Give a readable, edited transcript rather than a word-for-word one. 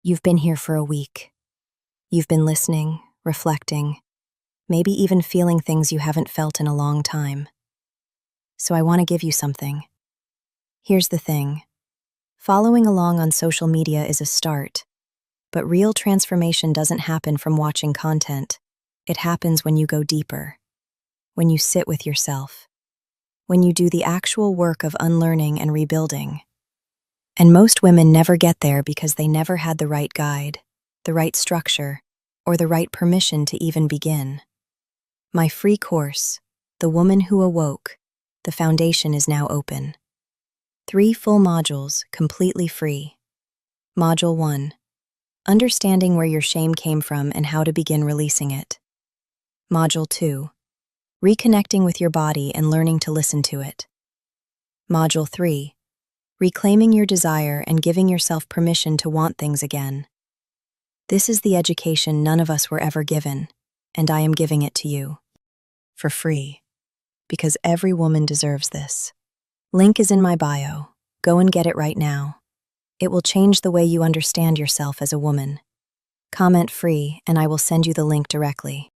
You've been here for a week. You've been listening, reflecting, maybe even feeling things you haven't felt in a long time. So I want to give you something. Here's the thing. Following along on social media is a start, but real transformation doesn't happen from watching content. It happens when you go deeper, when you sit with yourself, when you do the actual work of unlearning and rebuilding. And most women never get there because they never had the right guide, the right structure, or the right permission to even begin. My free course, The Woman Who Awoke, the foundation is now open. 3 full modules, completely free. Module 1. Understanding where your shame came from and how to begin releasing it. Module 2. Reconnecting with your body and learning to listen to it. Module 3. Reclaiming your desire and giving yourself permission to want things again. This is the education none of us were ever given, and I am giving it to you. For free. Because every woman deserves this. Link is in my bio. Go and get it right now. It will change the way you understand yourself as a woman. Comment free, and I will send you the link directly.